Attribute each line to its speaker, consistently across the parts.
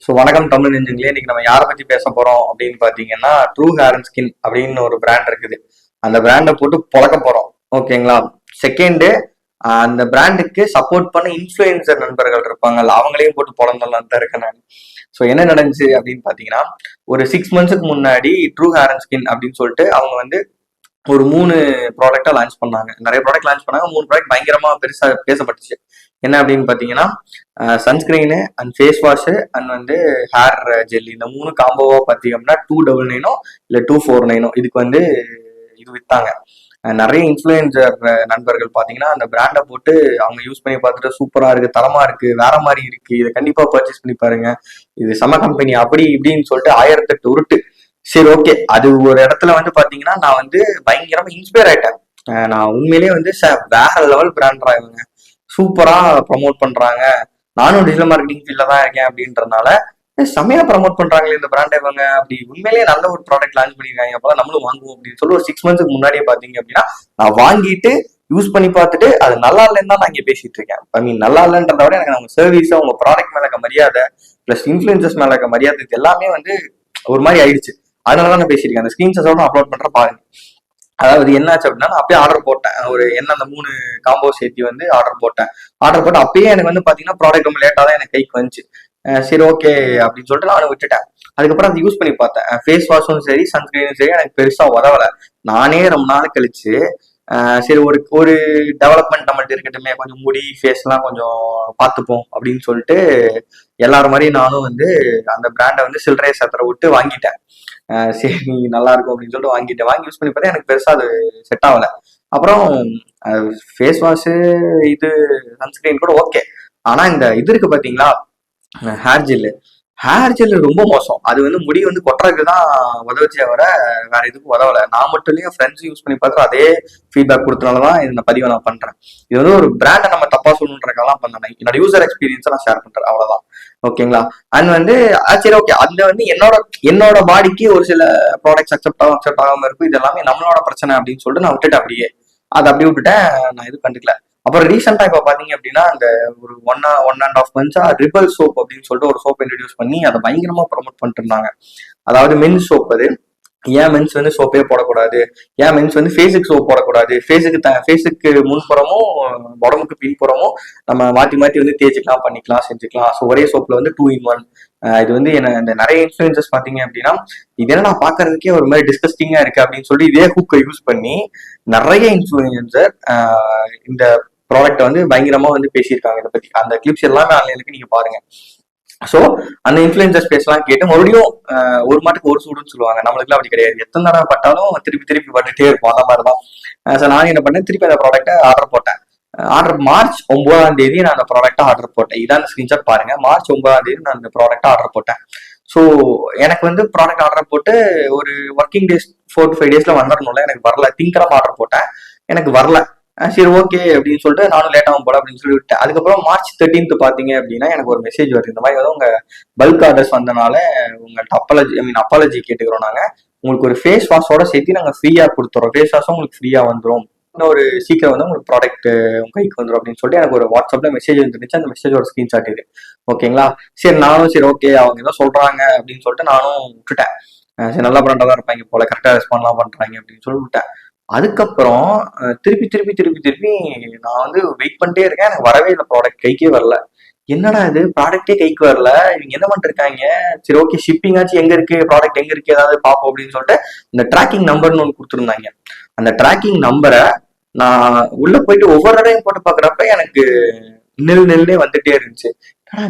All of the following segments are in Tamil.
Speaker 1: ஸோ வணக்கம் தமிழ் நெஞ்சுங்களே. இன்னைக்கு நம்ம யாரை பத்தி பேச போறோம் அப்படின்னு பாத்தீங்கன்னா, ட்ரூ ஹேர் அண்ட் ஸ்கின் அப்படின்னு ஒரு பிராண்ட் இருக்குது. அந்த பிராண்டை போட்டு பொழக்க போறோம். ஓகேங்களா? செகண்டு, அந்த பிராண்டுக்கு சப்போர்ட் பண்ண இன்ஃபுளுசர் நண்பர்கள் இருப்பாங்கல்ல, அவங்களையும் போட்டு பொழந்தலாம் தான் இருக்கேன் நான். ஸோ என்ன நடந்துச்சு அப்படின்னு பாத்தீங்கன்னா, ஒரு 6 மந்த்ஸுக்கு முன்னாடி ட்ரூ ஹேர் அண்ட் ஸ்கின் அப்படின்னு சொல்லிட்டு அவங்க வந்து ஒரு 3 ப்ராடக்டா லான்ச் பண்ணாங்க. நிறைய ப்ராடக்ட் லான்ச் பண்ணாங்க. 3 ப்ராடக்ட் பயங்கரமா பெருசா பேசப்பட்டுச்சு. என்ன அப்படின்னு பாத்தீங்கன்னா, sunscreen and face wash and வந்து ஹேர் ஜெல்லி, இந்த 3 காம்போவா பாத்தீங்கன்னா 299 இல்ல 249 இதுக்கு வந்து இது வித்தாங்க. நிறைய இன்ஃபுளுசர் நண்பர்கள் பாத்தீங்கன்னா அந்த பிராண்டை போட்டு அவங்க யூஸ் பண்ணி பார்த்துட்டு சூப்பரா இருக்கு, தரமா இருக்கு, வேற மாதிரி இருக்கு, இதை கண்டிப்பா பர்ச்சேஸ் பண்ணி பாருங்க, இது செம கம்பெனி அப்படி இப்படின்னு சொல்லிட்டு 1008 உருட்டு. சரி, ஓகே. அது ஒரு இடத்துல வந்து பாத்தீங்கன்னா நான் வந்து பயங்கரமா இன்ஸ்பயர் ஆயிட்டேன். நான் உண்மையிலேயே வந்து வேற லெவல் பிராண்டா இவங்க சூப்பரா ப்ரமோட் பண்றாங்க. நானும் டிஜிட்டல் மார்க்கெட்டிங் ஃபீல்ட்ல தான் இருக்கேன் அப்படின்றதுனால செமையா ப்ரமோட் பண்றாங்களே இந்த பிராண்ட் இவங்க, அப்படி உண்மையிலேயே நல்ல ஒரு ப்ராடக்ட் லான்ச் பண்ணிருக்காங்க, அப்பதான் நம்மளும் வாங்குவோம் அப்படின்னு சொல்லி ஒரு 6 மந்த்ஸ்க்கு முன்னாடியே பாத்தீங்க அப்படின்னா நான் வாங்கிட்டு யூஸ் பண்ணி பார்த்துட்டு அது நல்லா இல்லைன்னு தான் நான் இங்க பேசிட்டு இருக்கேன். ஐ மீன் நல்லா இல்லைன்றத விட எனக்கு நம்ம சர்வீஸ், உங்க ப்ராடக்ட் மேல இருக்க மரியாதை பிளஸ் இன்ஃபுளுசர்ஸ் மேல இருக்க மரியாதை இது எல்லாமே வந்து ஒரு மாதிரி ஆயிடுச்சு. அதனாலதான் நான் பேசியிருக்கேன். அந்த ஸ்கிரீன்ஷாட்ஸோட அப்லோட் பண்ற பாருங்க. அதாவது என்னாச்சு அப்படின்னா, நான் அப்பயே ஆர்டர் போட்டேன். ஒரு அந்த 3 காம்போ சேர்த்தி வந்து ஆர்டர் போட்டேன். ஆர்டர் போட்டு அப்பயே எனக்கு வந்து பாத்தீங்கன்னா ப்ராடக்ட் ரொம்ப லேட்டா தான் எனக்கு கைக்கு வந்துச்சு. சரி, ஓகே அப்படின்னு சொல்லிட்டு நானும் விட்டுட்டேன். அதுக்கப்புறம் அதை யூஸ் பண்ணி பார்த்தேன். ஃபேஸ் வாஷும் சரி சன்ஸ்கிரீனும் சரி எனக்கு பெருசா உதவல. நானே ரொம்ப நாள் கழிச்சு சரி ஒரு ஒரு டெவலப்மெண்ட் நம்மள்ட்ட இருக்கட்டுமே, கொஞ்சம் முடி ஃபேஸ் எல்லாம் கொஞ்சம் பார்த்துப்போம் அப்படின்னு சொல்லிட்டு எல்லாரும் மாதிரி நானும் வந்து அந்த பிராண்டை வந்து சில்லறைய சத்திர விட்டு வாங்கிட்டேன். சரி நல்லா இருக்கும் அப்படின்னு சொல்லிட்டு வாங்கிட்டேன். வாங்கி யூஸ் பண்ணி பார்த்தா எனக்கு பெருசா அது செட் ஆகல. அப்புறம் ஃபேஸ் வாஷு இது சன்ஸ்கிரீன் கூட ஓகே. ஆனா இந்த இது இருக்கு பாத்தீங்களா, ஹேர் ஜெல்லு. ஹேர் ஜெல்லு ரொம்ப மோசம். அது வந்து முடி வந்து கொட்டுறதுக்கு தான் உதவுச்சே வர வேற எதுக்கும் உதவல. நான் மட்டும் இல்லையா ஃப்ரெண்ட்ஸ் யூஸ் பண்ணி பார்த்து அதே ஃபீட்பேக் கொடுத்தனாலதான் இந்த பதிவை நான் பண்றேன். இது வந்து ஒரு பிராண்டை நம்ம தப்பா சொல்லணுன்றக்காலாம் பண்ணேன். என்னோட யூசர் எக்ஸ்பீரியன்ஸை நான் ஷேர் பண்றேன், அவ்வளவுதான். ஓகேங்களா? அண்ட் வந்து சரி, ஓகே. அந்த வந்து என்னோட பாடிக்கு ஒரு சில ப்ராடக்ட்ஸ் அக்செப்ட் ஆகாம இருக்கும். இது எல்லாமே நம்மளோட பிரச்சனை அப்படின்னு சொல்லிட்டு நான் விட்டுட்டேன். அப்படியே அதை அப்படியே விட்டுட்டேன். நான் இது கண்டுக்கல. அப்புறம் ரீசெண்டா இப்ப பாத்தீங்க அப்படின்னா அந்த ஒரு 1.5 மந்த்ஸா ரிபல் சோப் அப்படின்னு சொல்லிட்டு ஒரு சோப் இன்ட்ரடியூஸ் பண்ணி அதை பயங்கரமா ப்ரமோட் பண்ணிட்டு இருந்தாங்க. அதாவது மென் சோப். அது ஏன் மென்ஸ் வந்து சோப்பே போடக்கூடாது, ஏன் மென்ஸ் வந்து ஃபேஸுக்கு சோப் போடக்கூடாது, ஃபேஸுக்கு முன்புறமும் உடம்புக்கு பின்புறமும் நம்ம மாத்தி மாத்தி வந்து தேய்ச்சிக்கலாம், பண்ணிக்கலாம், செஞ்சுக்கலாம். ஸோ ஒரே சோப்ல வந்து 2 in 1. இது வந்து இந்த நிறைய இன்ஃபுளுசர்ஸ் பாத்தீங்க அப்படின்னா இது என்ன நான் பாக்குறதுக்கே ஒரு மாதிரி டிஸ்கஸ்டிங்கா இருக்கு அப்படின்னு சொல்லிட்டு இதே ஹூக்கை யூஸ் பண்ணி நிறைய இன்ஃபுளுசர் இந்த ப்ராடக்ட் வந்து பயங்கரமா வந்து பேசியிருக்காங்க. இதை பத்தி அந்த கிளிப்ஸ் எல்லாமே ஆன்லைனுக்கு நீங்க பாருங்க. சோ அந்த இன்ஃபுளுசர் ஸ்பேஸ் எல்லாம் கேட்டு மறுபடியும் ஒரு மாட்டுக்கு ஒரு சூடுன்னு சொல்லுவாங்க. நம்மளுக்குலாம் அப்படி கிடையாது. எத்தனை தடவை பட்டாலும் திருப்பி திருப்பி பட்டுட்டே இருக்கும். அந்த மாதிரிதான். நான் என்ன பண்ணேன், திருப்பி அந்த ப்ராடக்ட்டை ஆர்டர் போட்டேன். மார்ச் 9ஆம் தேதி நான் அந்த ப்ராடக்ட்டை ஆர்டர் போட்டேன். இதான் அந்த ஸ்கிரீன்ஷாட் பாருங்க. மார்ச் 9ஆம் தேதி நான் அந்த ப்ராடக்ட்டை ஆர்டர் போட்டேன். ஸோ எனக்கு வந்து ப்ராடக்ட் ஆர்டர் போட்டு ஒரு ஒர்க்கிங் டேஸ் 4 to 5 daysல வந்துடணும்ல. எனக்கு வரல. திங்கக்கிழமை ஆர்டர் போட்டேன், எனக்கு வரல. சரி, ஓகே அப்படின்னு சொல்லிட்டு நானும் லேட்டாகும் போல அப்படின்னு சொல்லி விட்டேன். அதுக்கப்புறம் மார்ச் 13 பாத்தீங்க அப்படின்னா எனக்கு ஒரு மெசேஜ் வருது. இந்த மாதிரி வந்து உங்க பல்க் ஆர்டர்ஸ் வந்தனால உங்கள்கிட்ட அப்பாலஜி கேட்டுக்கிறோம். நாங்க உங்களுக்கு ஒரு ஃபேஸ் வாஷோட சேர்த்து நாங்க ஃப்ரீயா கொடுத்துறோம். ஃபேஸ் வாஷும் உங்களுக்கு ஃப்ரீயா வந்துடும். இன்னொரு சீக்கிரம் வந்து உங்களுக்கு ப்ராடக்ட் உங்க கைக்கு வந்துடும் அப்படின்னு சொல்லிட்டு எனக்கு ஒரு வாட்ஸ்அப்ல மெசேஜ் வந்துருந்துச்சு. அந்த மெசேஜோட ஸ்கிரீன்ஷாட் இது. ஓகேங்களா? சரி, நானும் சரி ஓகே அவங்க ஏதோ சொல்றாங்க அப்படின்னு சொல்லிட்டு நானும் விட்டுட்டேன். சரி, நல்லா பிராண்டா தான் இருப்பாங்க போல, கரெக்டா ரெஸ்பாண்ட்லாம் பண்றாங்க அப்படின்னு சொல்லி விட்டேன். அதுக்கப்புறம் திருப்பி திருப்பி திருப்பி திருப்பி நான் வந்து வெயிட் பண்ணிட்டே இருக்கேன். எனக்கு வரவே இல்லை, ப்ராடக்ட் கைக்கே வரல. என்னடா இது, ப்ராடக்டே கைக்கு வரல, இவங்க என்ன பண்ணிட்டு இருக்காங்க? சரி, ஓகே, ஷிப்பிங் ஆச்சு, எங்க இருக்கு ப்ராடக்ட், எங்க இருக்கு, ஏதாவது பார்ப்போம் அப்படின்னு சொல்லிட்டு இந்த ட்ராக்கிங் நம்பர்னு ஒன்று கொடுத்துருந்தாங்க. அந்த ட்ராக்கிங் நம்பரை நான் உள்ள போயிட்டு ஒவ்வொரு தடவையும் போட்டு பாக்குறப்ப எனக்கு நெல்லே வந்துட்டே இருந்துச்சு.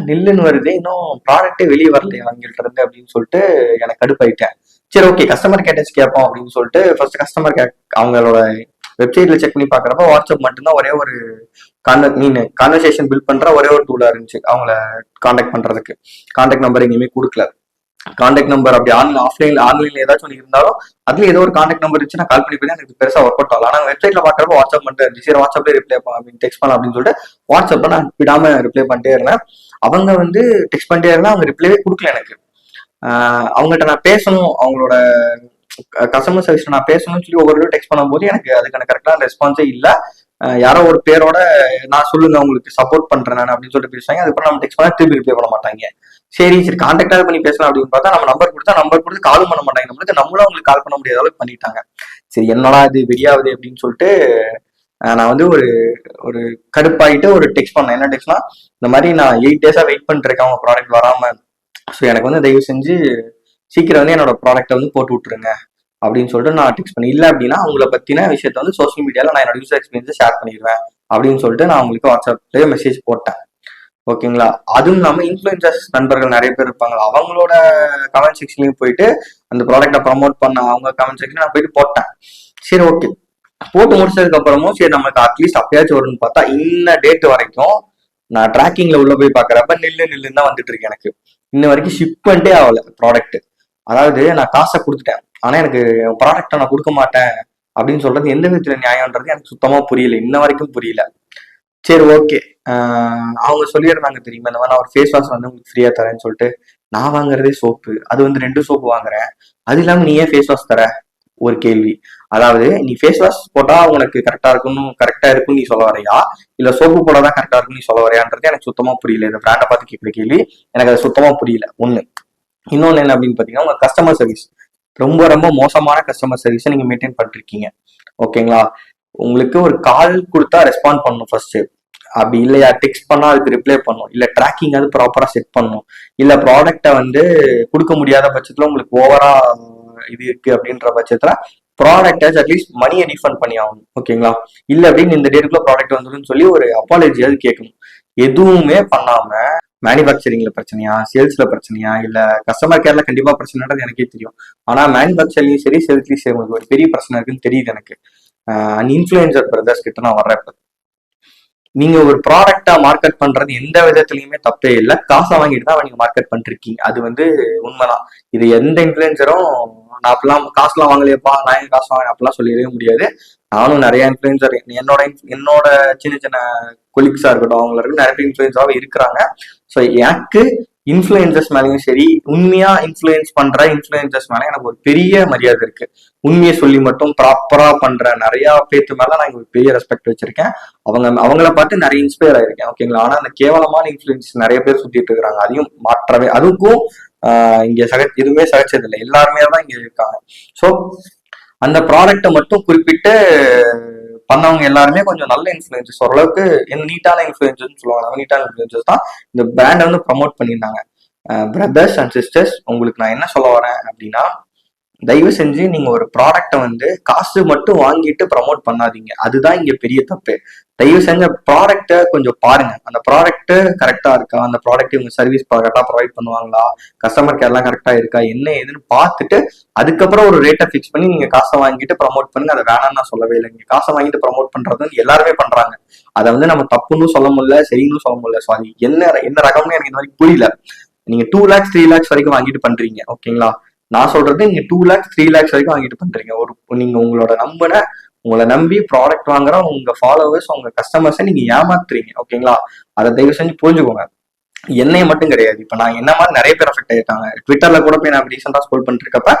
Speaker 1: நெல்லுன்னு வருது, இன்னும் ப்ராடக்டே வெளியே வரலையா அவங்கள்ட்ட இருந்து அப்படின்னு சொல்லிட்டு எனக்கு கடுப்பாயிட்டேன். சரி, ஓகே, கஸ்டமர் கேட்டச்சு கேட்போம் அப்படின்னு சொல்லிட்டு ஃபர்ஸ்ட் கஸ்டமர் அவங்களோட வெப்சைட்ல செக் பண்ணி பாக்குறப்ப வாட்ஸ்அப் மட்டும்தான் ஒரே ஒரு கான்வர்சேஷன் பில்ட் பண்ற ஒரே ஒரு டூலா இருந்துச்சு. அவங்கள கான்டாக்ட் பண்றதுக்கு கான்டாக்ட் நம்பர் எங்கேயுமே கொடுக்கல. கான்டாக்ட் நம்பர் அப்படி ஆன்லைன்ல ஏதாச்சும் ஒன்று இருந்தாலும் அதுல ஏதோ ஒரு கான்டாக்ட் நம்பர் இருந்துச்சு. நான் கால் பண்ணி போய் எனக்கு பெருசா ஒர்க் அவுட் ஆகல. ஆனா வெப்சைட்ல பாக்குறப்ப வாட்ஸ்அப் மட்டும் இருந்துச்சு. சரி, வாட்ஸ்அப்ல ரிப்ளை அப்படின்னு டெக்ஸ்ட் பண்ணலாம் அப்படின்னு சொல்லிட்டு வாட்ஸ்அப்ல நான் விடாம ரிப்ளை பண்ணிட்டே இருந்தேன். அவங்க வந்து டெக்ஸ்ட் பண்ணிட்டே இருந்தா அவங்க ரிப்ளைவே கொடுக்கல எனக்கு. அவங்ககிட்ட நான் பேசணும், அவங்களோட கஸ்டமர் சர்வீஸ்ல நான் பேசணும்னு சொல்லி ஒவ்வொரு டெக்ஸ்ட் பண்ணும்போது எனக்கு அதுக்கான கரெக்டான ரெஸ்பான்ஸே இல்லை. யாரோ ஒரு பேரோட நான் சொல்லுங்க உங்களுக்கு சப்போர்ட் பண்றேன் நான் அப்படின்னு சொல்லிட்டு பேசுவாங்க. அதுக்கப்புறம் நம்ம டெக்ஸ்ட் பண்ணா திருப்பி ரிப்ளை பண்ண மாட்டாங்க. சரி கான்டாக்டாவது பண்ணி பேசலாம் அப்படின்னு பார்த்தா நம்ம நம்பர் கொடுத்து காலும் பண்ண மாட்டாங்க நம்மளும் அவங்களுக்கு கால் பண்ண முடியாத அளவுக்கு பண்ணிட்டாங்க. சரி என்னடா இது வெறியாகுது அப்படின்னு சொல்லிட்டு நான் வந்து ஒரு ஒரு கடுப்பாயிட்டு ஒரு டெக்ஸ்ட் பண்ணேன். என்ன டெக்ஸ்ட்னா, இந்த மாதிரி நான் 8 days வெயிட் பண்ணிட்டு இருக்கேன் உங்க ப்ராடக்ட் வராம. ஸோ எனக்கு வந்து தயவு செஞ்சு சீக்கிரம் வந்து என்னோட ப்ராடக்ட்டை வந்து போட்டு விட்டுருங்க அப்படின்னு சொல்லிட்டு நான் டெக்ஸ்ட் பண்ணேன். இல்லை அப்படின்னா உங்களை பத்தின விஷயத்த வந்து சோஷியல் மீடியால நான் என்னோட யூசர் எக்ஸ்பீரியன்ஸை ஷேர் பண்ணிடுவேன் அப்படின்னு சொல்லிட்டு நான் உங்களுக்கு வாட்ஸ்அப்ல மெசேஜ் போட்டேன். ஓகேங்களா. அதுவும் இல்லாம இன்ஃபுளுசர்ஸ் நண்பர்கள் நிறைய பேர் இருப்பாங்க, அவங்களோட கமெண்ட் செக்ஷன்லயும் போயிட்டு அந்த ப்ராடக்ட்டை ப்ரமோட் பண்ண அவங்க கமெண்ட் செக்ஷன் நான் போயிட்டு போட்டேன். சரி ஓகே, போட்டு முடிச்சதுக்கு அப்புறமும் சரி நம்மளுக்கு அட்லீஸ்ட் அப்பயாச்சும் வரும்னு பார்த்தா இன்ன டேட் வரைக்கும் நான் ட்ராக்கிங்ல உள்ள போய் பாக்குறப்ப நில்லுன்னு தான் வந்துட்டு இருக்கு. எனக்கு இன்ன வரைக்கும் ஷிப்மெண்ட்டே ஆகல ப்ராடக்ட். அதாவது நான் காசை கொடுத்துட்டேன், ஆனா எனக்கு ப்ராடக்ட்டை நான் கொடுக்க மாட்டேன் அப்படின்னு சொல்றது எந்த விதத்துல நியாயம்ன்றது எனக்கு சுத்தமா புரியல, இன்ன வரைக்கும் புரியல. சரி ஓகே, அவங்க சொல்லியிருந்தாங்க தெரியுமா, இந்த மாதிரி நான் ஒரு ஃபேஸ் வாஷ் வந்து உங்களுக்கு ஃப்ரீயா தரேன்னு சொல்லிட்டு. நான் வாங்குறதே சோப்பு, அது வந்து 2 சோப்பு வாங்குறேன், அது இல்லாம நீ ஏன் ஃபேஸ் வாஷ் தர? ஒரு கேள்வி. அதாவது நீ ஃபேஸ் வாஷ் போட்டா உனக்கு கரெக்டா இருக்கும்னு நீ சொல்ல வரையா, இல்ல சோப்பு போடாதான் கரெக்டா இருக்கும்னு நீ சொல்ல வரையான்றது எனக்கு சுத்தமா புரியல. இந்த பிராண்டை பார்த்து கேட்கிற கேள்வி எனக்கு அது சுத்தமா புரியல. ஒண்ணு. இன்னொன்னு என்ன அப்படின்னு பாத்தீங்கன்னா, உங்க கஸ்டமர் சர்வீஸ் ரொம்ப ரொம்ப மோசமான கஸ்டமர் சர்வீஸை நீங்க மெயின்டைன் பண்ணிருக்கீங்க. ஓகேங்களா. உங்களுக்கு ஒரு கால் கொடுத்தா ரெஸ்பாண்ட் பண்ணணும் ஃபர்ஸ்ட், அப்படி இல்லையா டெக்ஸ்ட் பண்ணா அதுக்கு ரிப்ளை பண்ணும், இல்ல ட்ராக்கிங் அது ப்ராப்பரா செட் பண்ணும், இல்ல ப்ராடக்ட்டை வந்து கொடுக்க முடியாத பட்சத்துல உங்களுக்கு ஓவரா இது இருக்கு அப்படின்ற பட்சத்துல ப்ராடக்ட் அட்லீஸ்ட் மணியை ரீஃபண்ட் பண்ணி ஆகணும். ஓகேங்களா. இல்ல அப்படின்னு இந்த டேட்டுக்குள்ள ப்ராடக்ட் வந்துடும் சொல்லி ஒரு அப்பாலஜியாவது கேட்கணும். எதுவுமே பண்ணாம மேனுஃபேக்சரிங்ல பிரச்சனையா, சேல்ஸ்ல பிரச்சனையா, இல்ல கஸ்டமர் கேர்ல கண்டிப்பா பிரச்சனைன்றது எனக்கே தெரியும். ஆனா மேனுஃபேக்சர்லயும் சரி சேல்ஸ்லயும் சரி உங்களுக்கு ஒரு பெரிய பிரச்சனை இருக்குன்னு தெரியுது எனக்கு. இன்ஃபுளுசர் பிரதர்ஸ் கிட்ட நான் வர்றேன். நீங்க ஒரு ப்ராடக்டா மார்க்கெட் பண்றது எந்த விதத்துலயுமே தப்பே இல்லை, காசை வாங்கிட்டு தான் நீங்க மார்க்கெட் பண்ணிருக்கீங்க, அது வந்து உண்மைதான். இது எந்த இன்ஃபுளுசரும் நான் அப்பெல்லாம் காசுலாம் வாங்கலையப்பா நான் ஏன் காசு வாங்கினேன் அப்படிலாம் சொல்லவே முடியாது. நானும் நிறைய இன்ஃபுளுசர் என்னோட சின்ன சின்ன கொலிக்ஸா இருக்கட்டும் அவங்கள இருக்கு நிறைய பேர் இன்ஃபுளுசராகவே இருக்கிறாங்க. ஸோ எனக்கு இன்ஃபுளுசர்ஸ் மேலேயும் சரி, உண்மையா இன்ஃபுளுன்ஸ் பண்ற இன்ஃபுளுசர்ஸ் மேலே எனக்கு ஒரு பெரிய மரியாதை இருக்கு. உண்மையை சொல்லி மட்டும் ப்ராப்பரா பண்ற நிறைய பேத்து மேல நான் ஒரு பெரிய ரெஸ்பெக்ட் வச்சிருக்கேன். அவங்கள பார்த்து நிறைய இன்ஸ்பயர் ஆயிருக்கேன். ஓகேங்களா. ஆனா அந்த கேவலமான இன்ஃபுளுன்ஸ் நிறைய பேர் சுத்திட்டு இருக்கிறாங்க, அதையும் மாற்றவே அதுக்கும் இங்க எதுவுமே சகைச்சது இல்லை, எல்லாருமே தான் இங்க இருக்காங்க. ஸோ அந்த ப்ராடக்டை மட்டும் குறிப்பிட்டு பண்ணவங்க எல்லாருமே கொஞ்சம் நல்ல இன்ஃபுளுசர்ஸ், ஓரளவுக்கு நீட்டான இன்ஃபுளுசர்ஸ் சொல்லுவாங்க. நீட்டான இன்ஃபுளுசர்ஸ் தான் இந்த பிராண்டை வந்து ப்ரமோட் பண்ணியிருந்தாங்க. பிரதர்ஸ் அண்ட் சிஸ்டர்ஸ், உங்களுக்கு நான் என்ன சொல்ல வரேன் அப்படின்னா, தயவு செஞ்சு நீங்க ஒரு ப்ராடக்டை வந்து காசு மட்டும் வாங்கிட்டு ப்ரமோட் பண்ணாதீங்க, அதுதான் இங்க பெரிய தப்பு. தயவு செஞ்ச ப்ராடக்டை கொஞ்சம் பாருங்க, அந்த ப்ராடக்ட் கரெக்டா இருக்கா, அந்த ப்ராடக்ட் இவங்க சர்வீஸ் கரெக்டா ப்ரொவைட் பண்ணுவாங்களா, கஸ்டமர் கேர்லாம் கரெக்டா இருக்கா, என்ன ஏதுன்னு பார்த்துட்டு அதுக்கப்புறம் ஒரு ரேட்டை ஃபிக்ஸ் பண்ணி நீங்க காசை வாங்கிட்டு ப்ரமோட் பண்ணுங்க. அதை வேணாம்னு நான் சொல்லவே இல்லை. நீங்க காசை வாங்கிட்டு ப்ரமோட் பண்றது எல்லாருமே பண்றாங்க, அதை வந்து நம்ம தப்புன்னு சொல்ல முடியல, சரின்னு சொல்ல முடியல. சாரி, என்ன ரகம்னு எனக்கு இந்த மாதிரி புரியல. நீங்க 2 lakhs 3 lakhs வரைக்கும் வாங்கிட்டு பண்றீங்க. ஓகேங்களா. நான் சொல்றது நீங்க 2 lakhs 3 lakhs வரைக்கும் வாங்கிட்டு பண்றீங்க. நீங்க உங்களை நம்பி ப்ராடக்ட் வாங்குற உங்க ஃபாலோவர்ஸ் உங்க கஸ்டமர்ஸை நீங்க ஏமாத்துறீங்க. ஓகேங்களா. அதை தயவு செஞ்சு புரிஞ்சுக்கோங்க. என்னைய மட்டும் கிடையாது, இப்ப நான் என்ன மாதிரி நிறைய பேர் அஃபெக்ட் ஆயிருக்காங்க. ட்விட்டர்ல கூட போய் நான் ரீசெண்டா ஸ்க்ரோல் பண்ணிட்டு இருக்கப்ப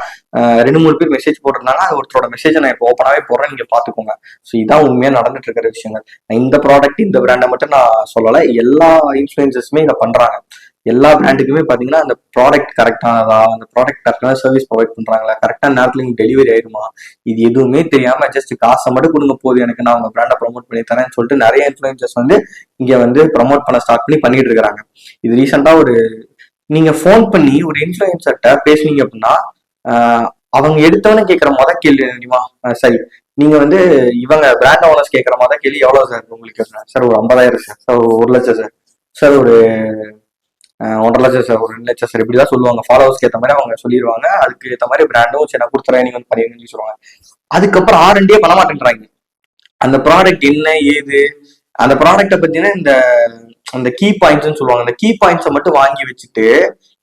Speaker 1: 2-3 பேர் மெசேஜ் போட்டிருந்தாங்க. அது ஒருத்தரோட மெசேஜை நான் இப்போ ஓப்பனாவே போடுறேன், நீங்க பாத்துக்கோங்க. ஸோ இதான் உண்மையா நடந்துட்டு இருக்கிற விஷயங்கள். இந்த ப்ராடக்ட் இந்த பிராண்டை மட்டும் நான் சொல்லலை, எல்லா இன்ஃபுளுசர்ஸுமே இதை பண்றாங்க. எல்லா பிராண்டுக்குமே பாத்தீங்கன்னா அந்த ப்ராடக்ட் கரெக்டானதா, அந்த ப்ராடக்ட் கரெக்டான சர்வீஸ் ப்ரொவைட் பண்றாங்களா, கரெக்டான நேரத்துல நீங்க டெலிவரி ஆயிருமா, இது எதுவுமே தெரியாம ஜஸ்ட் காசை மட்டும் கொடுங்க போது எனக்கு நான் உங்க பிராண்டை ப்ரமோட் பண்ணி தரேன்னு சொல்லிட்டு நிறைய இன்ஃபுளுசர்ஸ் வந்து இங்க வந்து ப்ரமோட் பண்ண ஸ்டார்ட் பண்ணிட்டு இருக்காங்க. இது ரீசெண்டா நீங்க போன் பண்ணி ஒரு இன்ஃபுளுசர்ட்ட பேசுனீங்க அப்படின்னா அவங்க எடுத்தவனே கேட்கிற கேள்வி தெரியுமா, சரி நீங்க வந்து இவங்க பிராண்ட் ஓனர்ஸ் கேட்கிற கேள்வி எவ்வளவு சார் உங்களுக்கு, சார் ஒரு 50,000 சார், சார் ஒரு 1 லட்சம் சார், சார் ஒரு 1.5 லட்சம் சார், ஒரு 2 லட்சம் சார், இப்படிதான் சொல்லுவாங்க. ஃபாலோவர்ஸ்க்கு ஏற்ற மாதிரி அவங்க சொல்லிடுவாங்க. அதுக்கு ஏற்ற மாதிரி பிராண்டும் சரி நான் கொடுத்துறேன் நீங்க வந்து பண்ணிருங்கன்னு சொல்லுவாங்க. அதுக்கப்புறம் R&D பண்ண மாட்டேன்றாங்க. அந்த ப்ராடக்ட் என்ன ஏது, அந்த ப்ராடக்ட்டை பத்தினா அந்த கீ பாயிண்ட்ஸ் சொல்லுவாங்க, அந்த கீ பாயிண்ட்ஸை மட்டும் வாங்கி வச்சுட்டு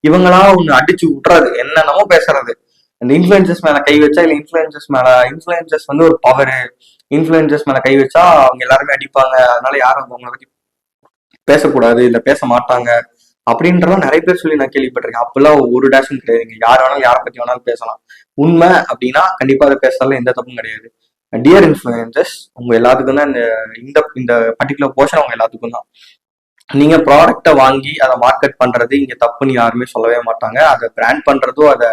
Speaker 1: இவங்களா ஒண்ணு அடிச்சு விட்டுறது, என்னென்னமோ பேசுறது. அந்த இன்ஃபுளுசர்ஸ் மேல கை வச்சா, இல்ல இன்ஃபுளுசர்ஸ் வந்து ஒரு பவர், இன்ஃபுளுசர்ஸ் மேல கை வச்சா அவங்க எல்லாருமே அடிப்பாங்க, அதனால யாரும் அவங்களை பத்தி பேசக்கூடாது இல்ல பேச மாட்டாங்க அப்படின்றலாம் நிறைய பேர் சொல்லி நான் கேள்விப்பட்டிருக்கேன். அப்பெல்லாம் ஒரு டேஷும் கிடையாதுங்க, யார் வேணாலும் யாரை பத்தி வேணாலும் பேசலாம். உண்மை அப்படின்னா கண்டிப்பா அதை பேசுறதுல எந்த தப்பும் கிடையாது. டியர் இன்ஃபுளுசர்ஸ், உங்க எல்லாத்துக்கும் தான் இந்த இந்த பர்டிகுலர் போர்ஷன் உங்க எல்லாத்துக்கும் தான். நீங்க ப்ராடக்டை வாங்கி அதை மார்க்கெட் பண்றது இங்க தப்புன்னு யாருமே சொல்லவே மாட்டாங்க. அதை பிராண்ட் பண்றதும் அதை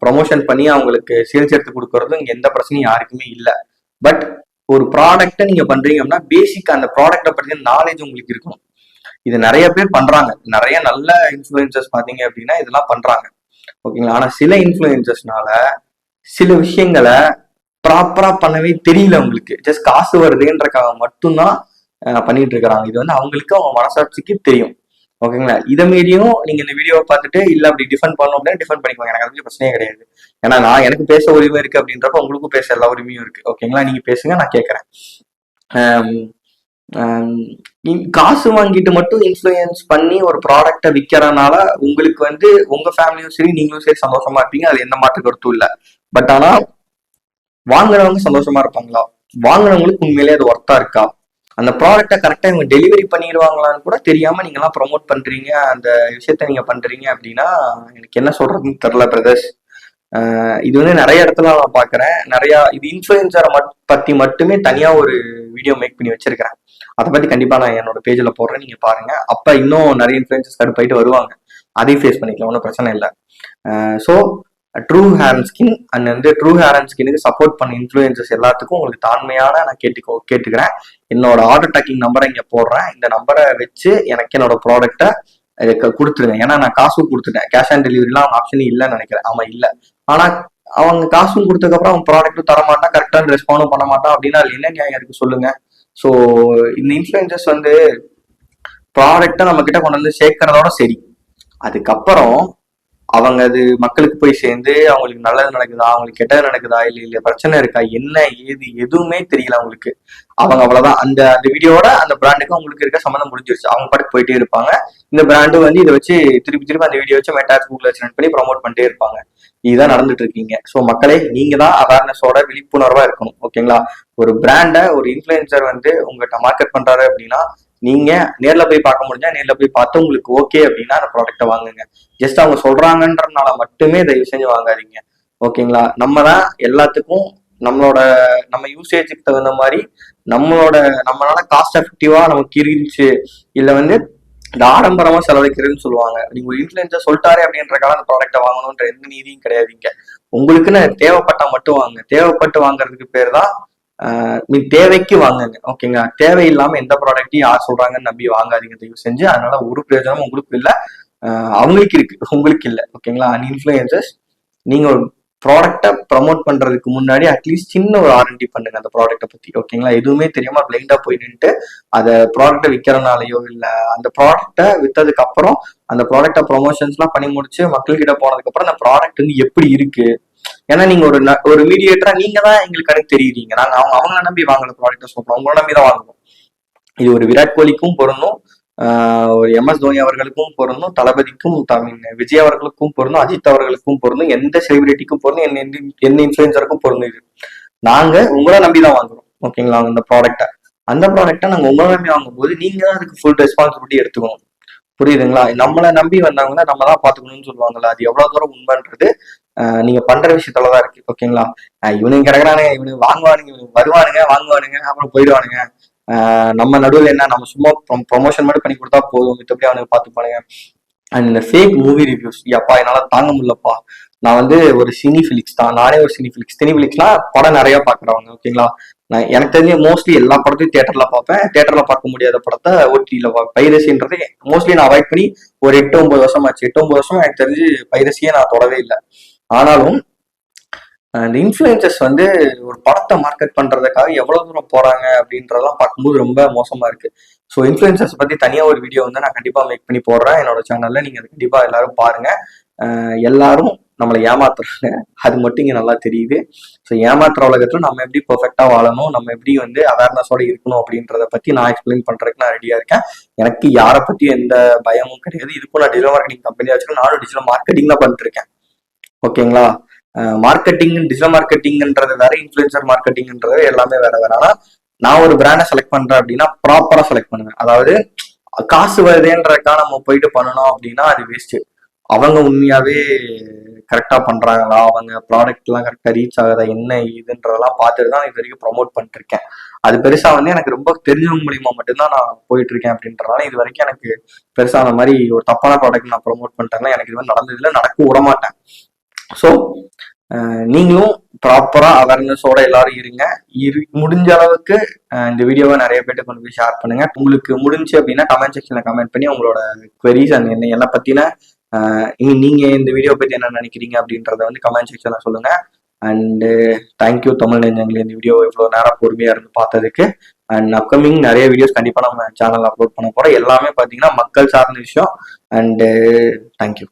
Speaker 1: ப்ரொமோஷன் பண்ணி அவங்களுக்கு சேல்ஸ் எடுத்து கொடுக்கறதும் இங்க எந்த பிரச்சனையும் யாருக்குமே இல்லை. பட் ஒரு ப்ராடக்ட்டை நீங்க பண்றீங்க அப்படின்னா பேசிக் அந்த ப்ராடக்ட்டை பற்றின நாலேஜ் உங்களுக்கு இருக்கணும். இது நிறைய பேர் பண்றாங்க, நிறைய நல்ல இன்ஃபுளுசர்ஸ் பாத்தீங்க அப்படின்னா இதெல்லாம் பண்றாங்க, ஓகேங்களா. ஆனா சில இன்ஃபுளுசர்ஸ்னால சில விஷயங்களை ப்ராப்பரா பண்ணவே தெரியல உங்களுக்கு. ஜஸ்ட் காசு வருதுன்றக்காக மட்டும்தான் பண்ணிட்டு இருக்கிறாங்க. இது வந்து அவங்களுக்கு அவங்க மனசாட்சிக்கு தெரியும், ஓகேங்களா. இதை மீறியும் நீங்க இந்த வீடியோவை பார்த்துட்டு இல்ல அப்படி டிஃபெண்ட் பண்ணணும் அப்படின்னா டிஃபெண்ட் பண்ணிக்கோங்க, எனக்கு அது பிரச்சனையே கிடையாது. ஏன்னா நான் எனக்கு பேச உரிமை இருக்கு அப்படின்றப்ப உங்களுக்கும் பேச எல்லா உரிமையும் இருக்கு, ஓகேங்களா. நீங்க பேசுங்க, நான் கேட்கறேன். காசு வாங்கிட்டு மட்டும் இன்ஃப்ளூயன்ஸ் பண்ணி ஒரு ப்ராடக்டை விற்கிறனால உங்களுக்கு வந்து உங்க ஃபேமிலியும் சரி நீங்களும் சரி சந்தோஷமா இருப்பீங்க, அதுல எந்த மாற்று கருத்தும் இல்லை. பட் ஆனா வாங்குறவங்க சந்தோஷமா இருப்பாங்களா? வாங்குறவங்களுக்கு உண்மையிலேயே அது ஒர்த்தா இருக்கா? அந்த ப்ராடக்டை கரெக்டா இவங்க டெலிவரி பண்ணிடுவாங்களான்னு கூட தெரியாம நீங்க எல்லாம் ப்ரொமோட் பண்றீங்க, அந்த விஷயத்த நீங்க பண்றீங்க அப்படின்னா எனக்கு என்ன சொல்றதுன்னு தெரியல பிரதர்ஸ். இது வந்து நிறைய இடத்துல நான் பாக்குறேன். நிறைய இது இன்ஃபுளுசரை பத்தி மட்டுமே தனியா ஒரு வீடியோ மேக் பண்ணி வச்சிருக்கிறேன். அதை பத்தி கண்டிப்பா நான் என்னோட பேஜ்ல போடுறேன், நீங்க பாருங்க. அப்ப இன்னும் நிறைய இன்ஃபுளுசர்ஸ் கடுப்பாயிட்டு வருவாங்க, அதையும் ஃபேஸ் பண்ணிக்கலாம், ஒன்றும் பிரச்சனை இல்லை. So true hair and skin and வந்து ட்ரூ ஹேர் அண்ட் ஸ்கின்னுக்கு சப்போர்ட் பண்ண இன்ஃப்ளூயன்சஸ் எல்லாத்துக்கும் உங்களுக்கு தாழ்மையான நான் கேட்டுக்கிறேன். என்னோட ஆர்டர் ட்ராக்கிங் நம்பரை இங்க போடுறேன். இந்த நம்பரை வச்சு எனக்கு என்னோட ப்ராடக்ட்டை கொடுத்துருங்க. ஏன்னா நான் காசும் கொடுத்துட்டேன், கேஷ் ஆன் டெலிவரிலாம் அவங்க ஆப்ஷன் இல்லைன்னு நினைக்கிறேன். ஆமா இல்லை. ஆனா அவங்க காசும் கொடுத்ததுக்கப்புறம் அவங்க ப்ராடக்ட்டும் தர மாட்டான், கரெக்டான ரெஸ்பாண்டும் பண்ண மாட்டான் அப்படின்னா அது என்ன நியாயம் இருக்கு சொல்லுங்க. ஸோ இந்த இன்ஃப்ளூயன்சஸ் வந்து ப்ராடக்ட்டை நம்ம கிட்ட கொண்டு வந்து சேர்க்கறதோட சரி, அதுக்கப்புறம் அவங்க அது மக்களுக்கு போய் சேர்ந்து அவங்களுக்கு நல்லது நடக்குதா, அவங்களுக்கு கெட்டது நடக்குதா, இல்ல பிரச்சனை இருக்கா, என்ன ஏது எதுவுமே தெரியல அவங்களுக்கு. அவங்க அவ்வளவுதான், அந்த அந்த வீடியோட அந்த பிராண்டுக்கு அவங்களுக்கு இருக்க சம்மந்தம் முடிஞ்சிருச்சு. அவங்க பாட்டுக்கு போயிட்டே இருப்பாங்க. இந்த பிராண்டு வந்து இதை வச்சு திருப்பி திருப்பி அந்த வீடியோ வச்சு மெட்டாஸ் கூகுள் ரன் பண்ணி ப்ரொமோட் பண்ணிட்டே இருப்பாங்க. இதுதான் நடந்துட்டு இருக்கீங்க. ஸோ மக்களே, நீங்க தான் அவேர்னஸோட விழிப்புணர்வா இருக்கணும், ஓகேங்களா. ஒரு பிராண்டை ஒரு இன்ஃபுளுசர் வந்து உங்ககிட்ட மார்க்கெட் பண்றாரு அப்படின்னா நீங்க நேர்ல போய் பார்க்க முடிஞ்சா நேர்ல போய் பார்த்து உங்களுக்கு ஓகே அப்படின்னா அந்த ப்ராடக்ட்டை வாங்குங்க. ஜஸ்ட் அவங்க சொல்றாங்கன்றனால மட்டுமே தயவு செஞ்சு வாங்காதீங்க, ஓகேங்களா. நம்ம தான் எல்லாத்துக்கும் நம்ம யூசேஜுக்கு தகுந்த மாதிரி நம்மளால காஸ்ட் எஃபெக்டிவா நமக்கு இருந்துச்சு, இல்ல வந்து இந்த ஆடம்பரமா செலவழிக்கிறதுன்னு சொல்லுவாங்க. நீங்க ஒரு இன்ஃபுளுசர் சொல்லிட்டாரு அப்படின்றக்காக அந்த ப்ராடக்ட்டை வாங்கணுன்ற எந்த நீதியும் கிடையாதுங்க. உங்களுக்குன்னு தேவைப்பட்டா மட்டும் வாங்க. தேவைப்பட்டு வாங்குறதுக்கு பேர் தான் நீ தேவைக்கு வாங்குங்க, ஓகேங்களா. தேவையில்லாம எந்த ப்ராடக்ட்டையும் யார் சொல்றாங்கன்னு நம்பி வாங்காதீங்க தயவு செஞ்சு. அதனால ஒரு பிரயோஜனமும் உங்களுக்கு இல்லை, அவங்களுக்கு இருக்கு, உங்களுக்கு இல்லை, ஓகேங்களா. அண்ட் இன்ஃப்ளூயன்சர்ஸ், நீங்க ஒரு ப்ராடக்டை ப்ரமோட் பண்றதுக்கு முன்னாடி அட்லீஸ்ட் சின்ன ஒரு ஆர்என்டி பண்ணுங்க அந்த ப்ராடக்ட்டை பத்தி, ஓகேங்களா. எதுவுமே தெரியாம பிளைண்டா போய் நின்றுட்டு அதை ப்ராடக்ட்டை விற்கிறனாலயோ இல்ல அந்த ப்ராடக்ட்டை வித்ததுக்கு அப்புறம் அந்த ப்ராடக்ட்டை ப்ரொமோஷன்ஸ் எல்லாம் பண்ணி முடிச்சு மக்கள்கிட்ட போனதுக்கு அப்புறம் அந்த ப்ராடக்ட் வந்து எப்படி இருக்கு, ஏன்னா நீங்க ஒரு மீடியேட்டரா நீங்க தான் எங்களுக்கு கணக்கு தெரியுறீங்க. நாங்க அவங்கள நம்பி வாங்கல ப்ராடக்ட்டை சொல்றோம், உங்களை நம்பி தான் வாங்கணும். இது ஒரு விராட் கோலிக்கும் பொருந்தும், ஒரு MS தோனி அவர்களுக்கும் பொருந்தும், தளபதிக்கும் விஜய் அவர்களுக்கும் பொருந்தும், அஜித் அவர்களுக்கும் பொருந்தும், எந்த செலிபிரிட்டிக்கும் பொருந்தும், எந்த இன்ஃபுளுசருக்கும் பொருந்தும். இது நாங்க உங்களை நம்பிதான் வாங்குறோம், ஓகேங்களா. அந்த ப்ராடக்ட்டை நாங்க உங்களை நம்பி வாங்கும் போது நீங்க தான் அதுக்கு ஃபுல் ரெஸ்பான்சிபிலிட்டி எடுத்துக்கணும், புரியுதுங்களா. நம்மளை நம்பி வந்தாங்கன்னா நம்ம தான் பாத்துக்கணும்னு சொல்லுவாங்கல்ல, அது எவ்வளவு தூரம் உண்மைன்றது நீங்க பண்ற விஷயத்துலதான் இருக்கு, ஓகேங்களா. இவனுங்க கிடக்குறானுங்க, இவனுக்கு வாங்குவானுங்க, இவனுக்கு வருவானுங்க, வாங்குவானுங்க, அப்புறம் போயிடுவானுங்க. நம்ம நடுவில் என்ன, நம்ம சும்மா ப்ரொமோஷன் மட்டும் பண்ணி கொடுத்தா போதும், மித்தபடி அவனுக்கு பார்த்துப்பானுங்க. அண்ட் இந்த ஃபேக் மூவி ரிவ்யூஸ், அப்பா என்னால தாங்க முடியலப்பா. நான் வந்து ஒரு சினிஃபிலிக்ஸ் தான், நானே ஒரு சினிஃபிலிக்ஸ்னா படம் நிறைய பாக்குறவங்க, ஓகேங்களா. நான் எனக்கு தெரிஞ்ச மோஸ்ட்லி எல்லா படத்தையும் தியேட்டர்ல பார்ப்பேன். தியேட்டர்ல பார்க்க முடியாத படத்தை OTT-ல பைரசின்றது மோஸ்ட்லி நான் அவாய்ட் பண்ணி ஒரு 8-9 வருஷம் ஆச்சு. 8-9 வருஷம் எனக்கு தெரிஞ்சு பைரசியே நான் தொடவே இல்லை. ஆனாலும் இந்த இன்ஃப்ளூயன்சர்ஸ் வந்து ஒரு படத்தை மார்க்கெட் பண்றதுக்காக எவ்வளவு தூரம் போறாங்க அப்படின்றதெல்லாம் பார்க்கும்போது ரொம்ப மோசமா இருக்கு. ஸோ இன்ஃப்ளூயன்சர்ஸ் பத்தி தனியா ஒரு வீடியோ வந்து நான் கண்டிப்பா மேக் பண்ணி போடுறேன் என்னோட சேனல்ல, நீங்க அதை கண்டிப்பா எல்லாரும் பாருங்க. எல்லாரும் நம்மளை ஏமாத்துறாங்க, அது மட்டும் இங்க நல்லா தெரியுது. ஸோ ஏமாத்துற உலகத்துல நம்ம எப்படி பெர்ஃபெக்டா வாழணும், நம்ம எப்படி வந்து அவேர்னஸோட இருக்கணும் அப்படின்றத பத்தி நான் எக்ஸ்பிளைன் பண்றதுக்கு நான் ரெடியா இருக்கேன். எனக்கு யாரை பத்தியும் எந்த பயமும் கிடையாது. இதுக்கும் நான் டிஜிட்டல் மார்க்கெட்டிங் கம்பெனி வச்சுக்கணும், நானும் டிஜிட்டல் மார்க்கெட்டிங் தான் பண்ணிட்டு இருக்கேன், ஓகேங்களா. மார்க்கெட்டிங் டிஜிட்டல் மார்க்கெட்டிங்ன்றது வேற, இன்ஃப்ளூயன்சர் மார்க்கெட்டிங்ன்றது எல்லாமே வேற வேற. ஆனா நான் ஒரு பிராண்டை செலக்ட் பண்றேன் அப்படின்னா ப்ராப்பரா செலக்ட் பண்ணுவேன். அதாவது காசு வருதுன்றக்கா நம்ம போயிட்டு பண்ணணும் அப்படின்னா அது வேஸ்ட். அவங்க உண்மையாவே கரெக்டா பண்றாங்களா, அவங்க ப்ராடக்ட் எல்லாம் கரெக்டா ரீச் ஆகுதா, என்ன இதுன்றதெல்லாம் பார்த்துட்டு தான் இது வரைக்கும் ப்ரொமோட் பண்ணிட்டு இருக்கேன். அது பெருசா வந்து எனக்கு ரொம்ப தெரிஞ்சவங்க மூலியமா மட்டும்தான் நான் போயிட்டு இருக்கேன் அப்படின்றனால இது வரைக்கும் எனக்கு பெருசா அந்த மாதிரி ஒரு தப்பான ப்ராடக்ட் நான் ப்ரொமோட் பண்ணிட்டேன்னா எனக்கு இது மாதிரி நடந்ததுல நடக்க விட மாட்டேன். ஸோ நீங்களும் ப்ராப்பரா அவேர்னஸோட எல்லாரும் இருங்க. முடிஞ்ச அளவுக்கு இந்த வீடியோவை நிறைய பேருக்கு கொண்டு போய் ஷேர் பண்ணுங்க. உங்களுக்கு முடிஞ்சு அப்படின்னா கமெண்ட் செக்ஷன்ல கமெண்ட் பண்ணி உங்களோட queries அண்ட் என்ன பத்தின நீங்க இந்த வீடியோ பத்தி என்ன நினைக்கிறீங்க அப்படின்றத வந்து கமெண்ட் செக்ஷன்ல சொல்லுங்க. அண்ட் தேங்க்யூ தமிழ் நெஞ்சங்களே, இந்த வீடியோ இவ்வளவு நேரம் பொறுமையா இருந்து பார்த்ததுக்கு. அண்ட் அப்கமிங் நிறைய வீடியோஸ் கண்டிப்பா நம்ம சேனல்ல அப்லோட் பண்ண போறோம். எல்லாமே பாத்தீங்கன்னா மக்கள் சார்ந்த விஷயம். And thank you.